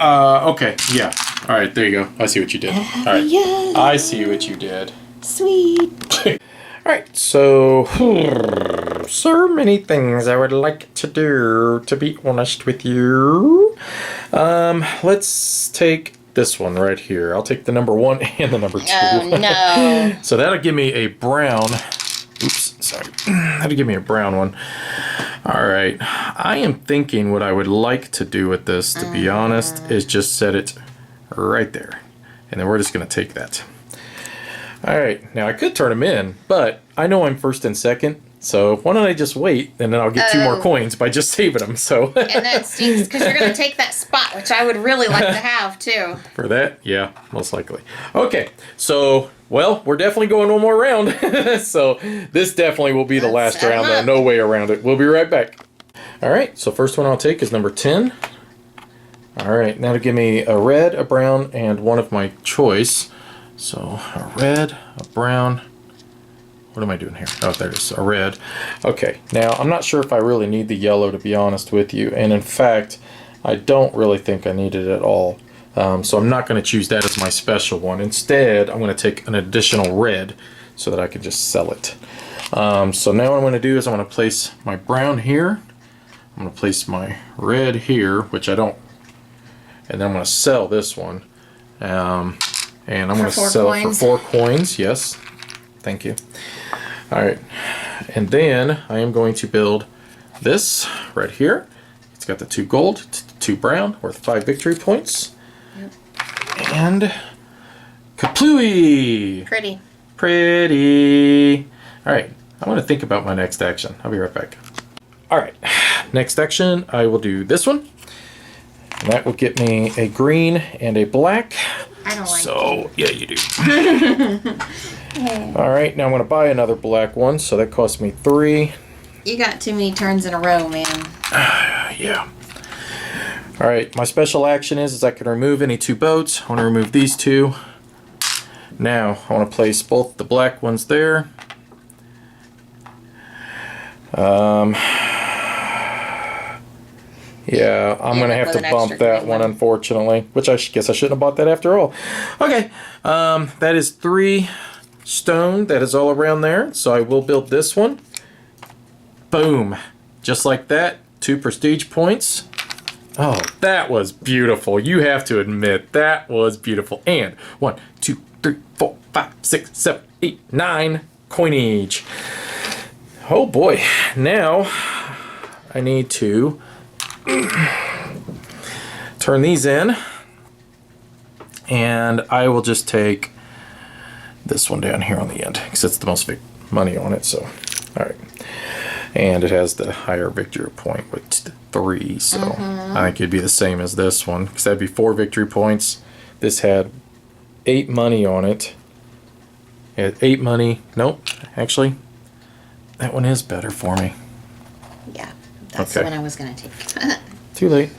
Okay. Yeah. All right. There you go. I see what you did. All right. Yeah. I see what you did. Sweet. All right. So, so many things I would like to do, to be honest with you. Let's take this one right here. I'll take the number 1 and the number 2. Oh, no. So that'll give me a brown. Oops, sorry. That'll give me a brown one. All right. I am thinking what I would like to do with this, to be honest, is just set it right there. And then we're just going to take that. All right. Now, I could turn them in, but I know I'm first and second. So why don't I just wait, and then I'll get 2 more coins by just saving them. So. And that stinks, because you're going to take that spot, which I would really like to have, too. For that? Yeah, most likely. Okay, so, well, we're definitely going one more round. So this definitely will be the last set 'em round. up. No way around it. We'll be right back. All right, so first one I'll take is number 10. All right, now to give me a red, a brown, and one of my choice. So a red, a brown. What am I doing here? Oh, there it is, a red. Okay, now I'm not sure if I really need the yellow, to be honest with you. And in fact, I don't really think I need it at all. So I'm not going to choose that as my special one. Instead, I'm going to take an additional red so that I can just sell it. So now what I'm going to do is I'm going to place my brown here. I'm going to place my red here, which I don't. And then I'm going to sell this one. And I'm going to sell it for 4 coins. Yes. Thank you. All right. And then I am going to build this right here. It's got the 2 gold, 2 brown, worth 5 victory points. Yep. And kaplooey! Pretty. Pretty. All right. I want to think about my next action. I'll be right back. All right. Next action, I will do this one. And that will get me a green and a black. I don't like So, yeah, you do. All right, now I'm going to buy another black one, so that costs me 3. You got too many turns in a row, man. Yeah. All right, my special action is I can remove any 2 boats. I want to remove these 2. Now, I want to place both the black ones there. Yeah, I'm going to have to bump that one, unfortunately. Which I guess I shouldn't have bought that after all. Okay, that is 3 stone. That is all around there. So I will build this one. Boom. Just like that. 2 prestige points. Oh, that was beautiful. You have to admit, that was beautiful. And 1, 2, 3, 4, 5, 6, 7, 8, 9 coinage. Oh boy. Now, I need to turn these in, and I will just take this one down here on the end because it's the most money on it. So, all right, and it has the higher victory point with 3. So I think it'd be the same as this one because that'd be 4 victory points. This had 8 money on it. It had 8 money. Nope, actually, that one is better for me. Yeah. That's the one I was going to take. Too late.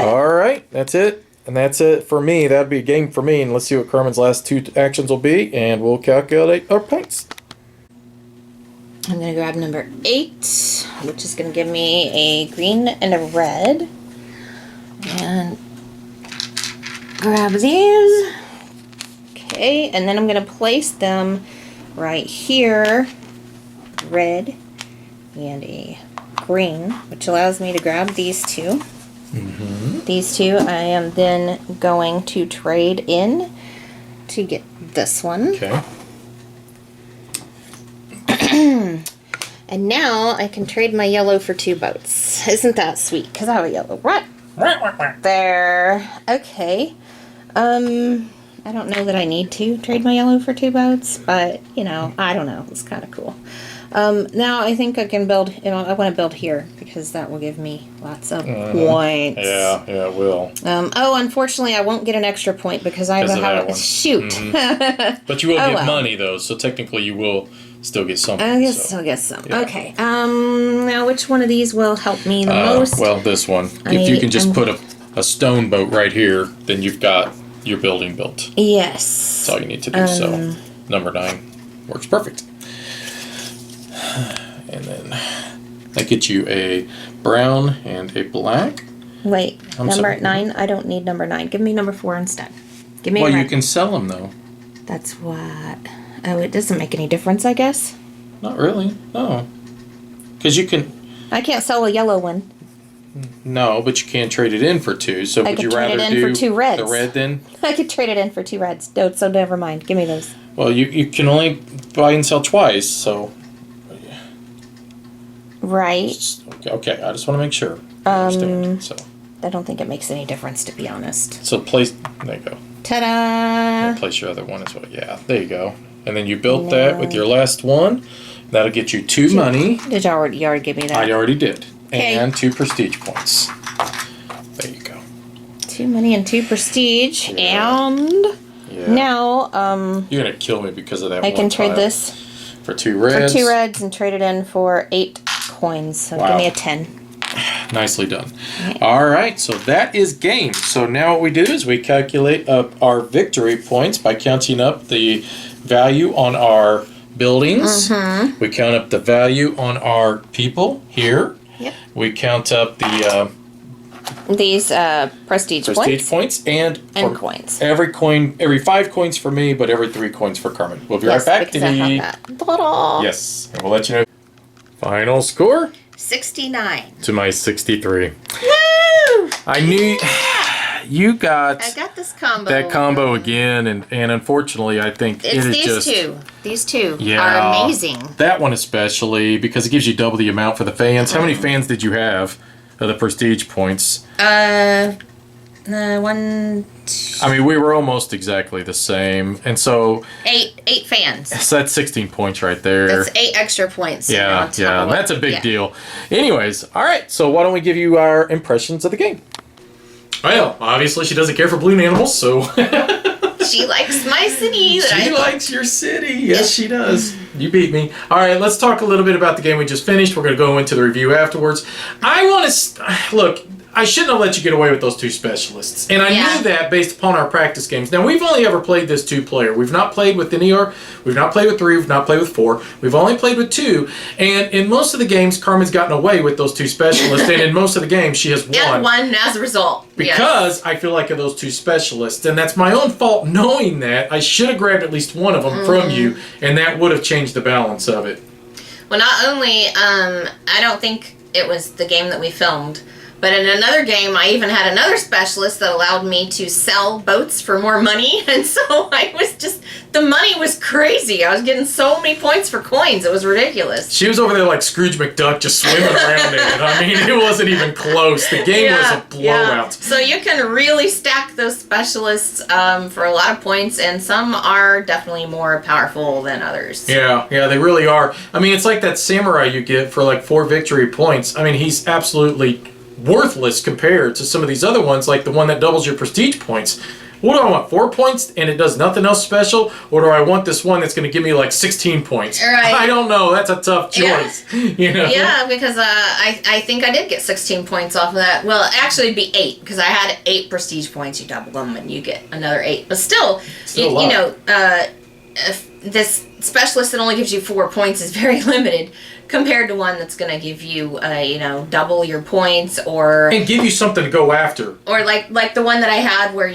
All right, that's it. And that's it for me. That'd be a game for me. And let's see what Carmen's last 2 actions will be. And we'll calculate our points. I'm going to grab number 8, which is going to give me a green and a red. And grab these. Okay, and then I'm going to place them right here. Red and a green, which allows me to grab these 2. These 2 I am then going to trade in to get this one. Okay. And now I can trade my yellow for 2 boats. Isn't that sweet? Because I have a yellow. Right there. Okay. I don't know that I need to trade my yellow for 2 boats, but, you know, I don't know. It's kind of cool. Now I think I can build, you know, I want to build here because that will give me lots of points. Yeah, it will. Oh, unfortunately I won't get an extra point because I have a shoot. But you will get money though, so technically you will still get something. I guess still get some. Yeah. Okay. Now which one of these will help me the most? Well, this one. If you can just put a stone boat right here, then you've got your building built. Yes. That's all you need to do. So number 9 works perfect. And then that gets you a brown and a black. Wait, number 9? I don't need number 9. Give me number 4 instead. Give me. Well, you can sell them though. That's what. Oh, it doesn't make any difference, I guess. Not really. No. Because you can. I can't sell a yellow one. No, but you can trade it in for 2. So would you rather do for 2 reds. the red then? I could trade it in for 2 reds. No, so never mind. Give me those. Well, you can only buy and sell twice, so. Right. Okay, I just want to make sure. So. I don't think it makes any difference, to be honest. So place. There you go. Ta-da! Place your other one as well. Yeah, there you go. And then you built that with your last one. That'll get you 2 money. Did you already give me that? I already did. Okay. And 2 prestige points. There you go. 2 money and 2 prestige. Yeah. And yeah. Now, you're gonna kill me because of that. I can trade this for 2 reds. For 2 reds and trade it in for 8 coins. So wow. Give me a 10. Nicely done. All right, so that is game. So now what we do is we calculate up our victory points by counting up the value on our buildings. We count up the value on our people here. Yep. We count up the these prestige points and coins. Every 5 coins for me, but every 3 coins for Carmen. We'll be right back. Because I have that. Ta-da. Yes, and we'll let you know. Final score? 69. To my 63. Woo! I knew you got. I got this combo. That combo again, and unfortunately, I think it's it is these just two. These two are amazing. That one especially because it gives you double the amount for the fans. How many fans did you have of the prestige points? One. I mean, we were almost exactly the same, and so eight fans. So that's 16 points right there. That's 8 extra points. Yeah, that's a big deal. Anyways, all right. So why don't we give you our impressions of the game? Well, obviously she doesn't care for balloon animals, so she likes my city. She likes your city. Yes, she does. You beat me. All right, let's talk a little bit about the game we just finished. We're going to go into the review afterwards. I want to look. I shouldn't have let you get away with those 2 specialists. And I knew that based upon our practice games. Now, we've only ever played this 2-player. We've not played with any or we've not played with 3, we've not played with 4. We've only played with 2. And in most of the games, Carmen's gotten away with those 2 specialists. And in most of the games, she has won. And won as a result. Because I feel like of those 2 specialists. And that's my own fault knowing that. I should have grabbed at least one of them from you. And that would have changed the balance of it. Well, not only, I don't think it was the game that we filmed, but in another game, I even had another specialist that allowed me to sell boats for more money. And so I was just, the money was crazy. I was getting so many points for coins. It was ridiculous. She was over there like Scrooge McDuck just swimming around in it. I mean, it wasn't even close. The game was a blowout. Yeah. So you can really stack those specialists for a lot of points, and some are definitely more powerful than others. Yeah, they really are. I mean, it's like that samurai you get for like 4 victory points. I mean, he's absolutely worthless compared to some of these other ones, like the one that doubles your prestige points. What do I want? 4 points and it does nothing else special? Or do I want this one that's going to give me like 16 points? Right. I don't know. That's a tough choice. Yeah, you know? Yeah, because I think I did get 16 points off of that. Well, actually it'd be 8 because I had 8 prestige points. You double them and you get another 8. But still you know, this specialist that only gives you 4 points is very limited compared to one that's going to give you, double your points and give you something to go after. Or like the one that I had where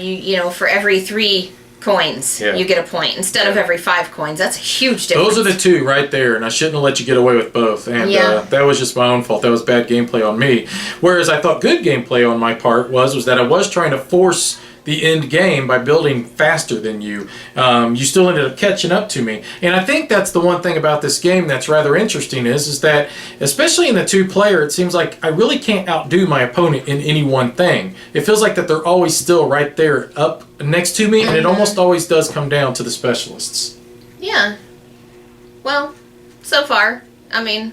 for every 3 coins you get a point instead of every 5 coins. That's a huge difference. Those are the 2 right there, and I shouldn't have let you get away with both. And that was just my own fault. That was bad gameplay on me. Whereas I thought good gameplay on my part was that I was trying to force the end game by building faster than you. You still ended up catching up to me. And I think that's the one thing about this game that's rather interesting is that, especially in the 2-player, it seems like I really can't outdo my opponent in any one thing. It feels like that they're always still right there up next to me, and it almost always does come down to the specialists. Yeah. Well, so far, I mean,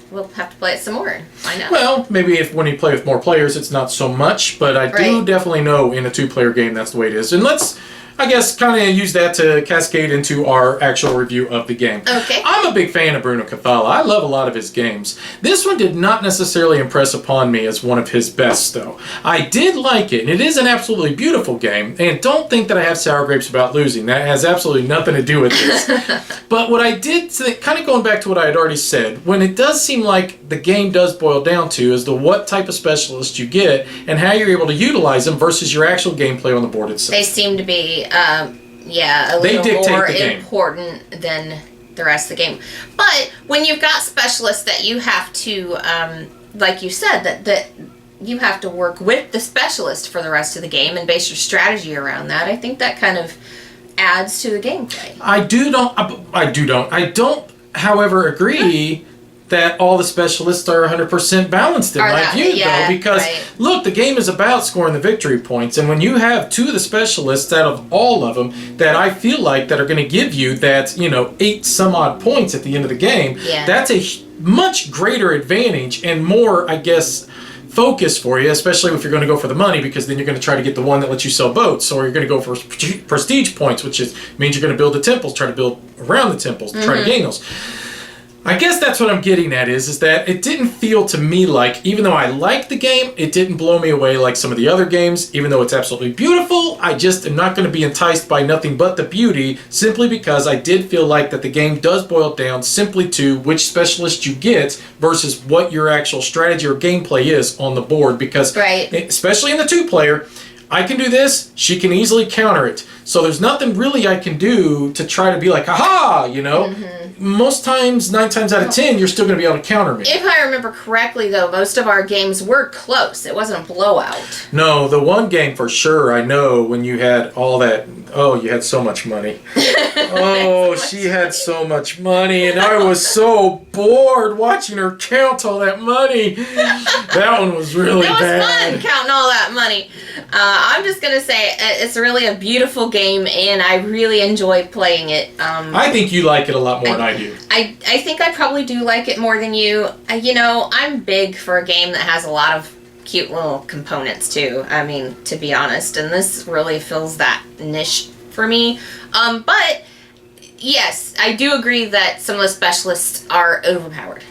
we'll have to play it some more. I know. Well, maybe when you play with more players, it's not so much, but I do definitely know in a 2-player game that's the way it is. And let's, I guess, kind of use that to cascade into our actual review of the game. Okay. I'm a big fan of Bruno Cathala. I love a lot of his games. This one did not necessarily impress upon me as one of his best, though. I did like it, and it is an absolutely beautiful game, and don't think that I have sour grapes about losing. That has absolutely nothing to do with this. But what I did, kind of going back to what I had already said, when it does seem like the game does boil down to is the what type of specialist you get and how you're able to utilize them versus your actual gameplay on the board itself. They seem to be a little more important than the rest of the game. But when you've got specialists that you have to, like you said, that you have to work with the specialist for the rest of the game and base your strategy around that, I think that kind of adds to the gameplay. I don't, however, agree that all the specialists are 100% balanced in my view, though, because look, the game is about scoring the victory points, and when you have 2 of the specialists out of all of them that I feel like that are going to give you that 8 some odd points at the end of the game, that's a much greater advantage and more, I guess, focus for you, especially if you're going to go for the money, because then you're going to try to get the one that lets you sell boats, or you're going to go for prestige points, which means you're going to build the temples, try to build around the temples, try to gain those. I guess that's what I'm getting at is that it didn't feel to me like, even though I liked the game, it didn't blow me away like some of the other games. Even though it's absolutely beautiful, I just am not going to be enticed by nothing but the beauty, simply because I did feel like that the game does boil down simply to which specialist you get versus what your actual strategy or gameplay is on the board. Because, especially in the 2-player, I can do this, she can easily counter it. So there's nothing really I can do to try to be like, aha, you know? Mm-hmm. Most times, 9 times out of 10, you're still going to be able to counter me. If I remember correctly, though, most of our games were close. It wasn't a blowout. No, the one game for sure, I know when you had all that, you had so much money. She had so much money, and I was so bored watching her count all that money. That one was really bad. It was fun counting all that money. I'm just going to say it's really a beautiful game, and I really enjoy playing it. I think you like it a lot more than I do. I think I probably do like it more than you. You know, I'm big for a game that has a lot of cute little components, too. I mean, to be honest, and this really fills that niche for me. But, yes, I do agree that some of the specialists are overpowered.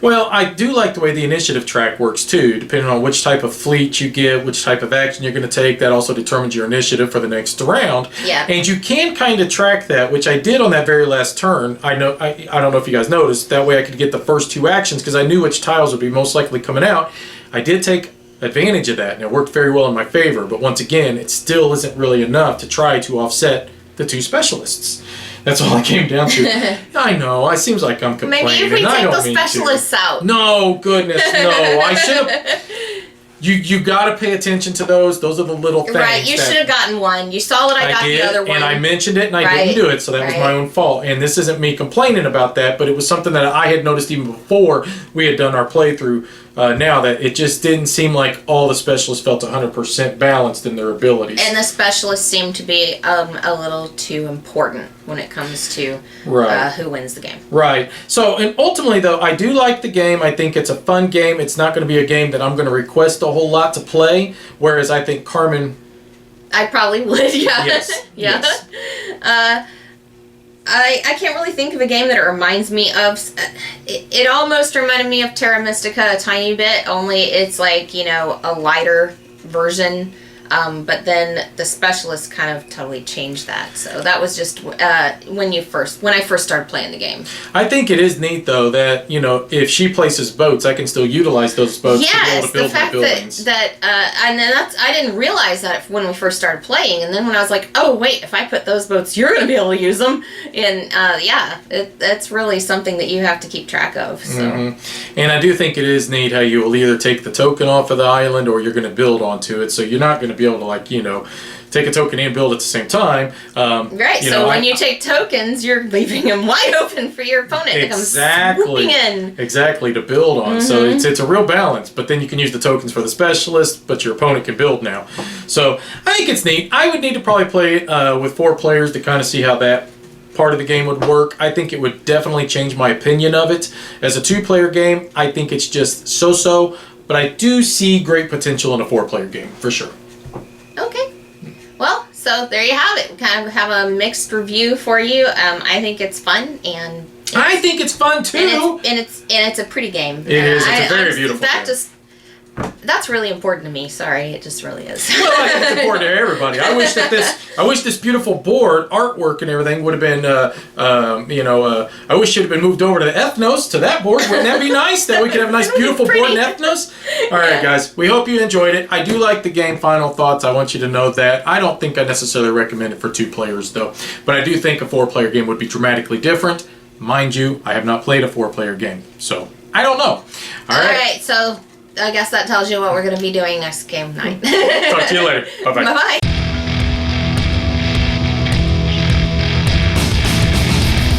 Well, I do like the way the initiative track works too, depending on which type of fleet you get, which type of action you're going to take. That also determines your initiative for the next round. Yeah. And you can kind of track that, which I did on that very last turn. I don't know if you guys noticed. That way I could get the first 2 actions because I knew which tiles would be most likely coming out. I did take advantage of that, and it worked very well in my favor. But once again, it still isn't really enough to try to offset the 2 specialists. That's all I came down to. I know. It seems like I'm complaining. Maybe if we take those specialists out. No, goodness, no. I should have. You got to pay attention to those. Those are the little things. Right, you should have gotten one. You saw that I got the other one. And I mentioned it, and I didn't do it, so that was my own fault. And this isn't me complaining about that, but it was something that I had noticed even before we had done our playthrough. Now that it just didn't seem like all the specialists felt 100% balanced in their abilities. And the specialists seem to be a little too important when it comes to who wins the game. Right. So, and ultimately, though, I do like the game. I think it's a fun game. It's not going to be a game that I'm going to request a whole lot to play, whereas I think Carmen... I probably would, yeah. Yes. Yeah. Yes. I can't really think of a game that it reminds me of. It almost reminded me of Terra Mystica a tiny bit, only it's like, you know, a lighter version. But then the specialists kind of totally changed that. So that was just when I first started playing the game. I think it is neat though that, you know, if she places boats, I can still utilize those boats to be able to build my buildings. And then I didn't realize that when we first started playing, and then when I was like, oh wait, if I put those boats, you're going to be able to use them. And that's really something that you have to keep track of. So. Mm-hmm. And I do think it is neat how you will either take the token off of the island or you're going to build onto it. So you're not going to be able to, like, you know, take a token and build at the same time. Right, so when you take tokens, you're leaving them wide open for your opponent to come swooping in. Exactly, to build on. So it's a real balance, but then you can use the tokens for the specialist, but your opponent can build now. So I think it's neat. I would need to probably play it with 4 players to kind of see how that part of the game would work. I think it would definitely change my opinion of it. As a 2-player game, I think it's just so-so, but I do see great potential in a 4-player game, for sure. Okay. Well, so there you have it. We kind of have a mixed review for you. I think it's fun, and I think it's fun too. And it's a pretty game. It is. It's a very beautiful game. That's really important to me. Sorry, it just really is. Well, I think it's important to everybody. I wish this beautiful board artwork and everything would have been, I wish it had been moved over to the Ethnos, to that board. Wouldn't that be nice? That we could have a nice, beautiful board in Ethnos. All right, guys. We hope you enjoyed it. I do like the game. Final thoughts. I want you to know that. I don't think I necessarily recommend it for 2 players, though. But I do think a 4-player game would be dramatically different. Mind you, I have not played a 4-player game, so I don't know. All right. So I guess that tells you what we're going to be doing next game night. Talk to you later. Bye-bye. Bye-bye.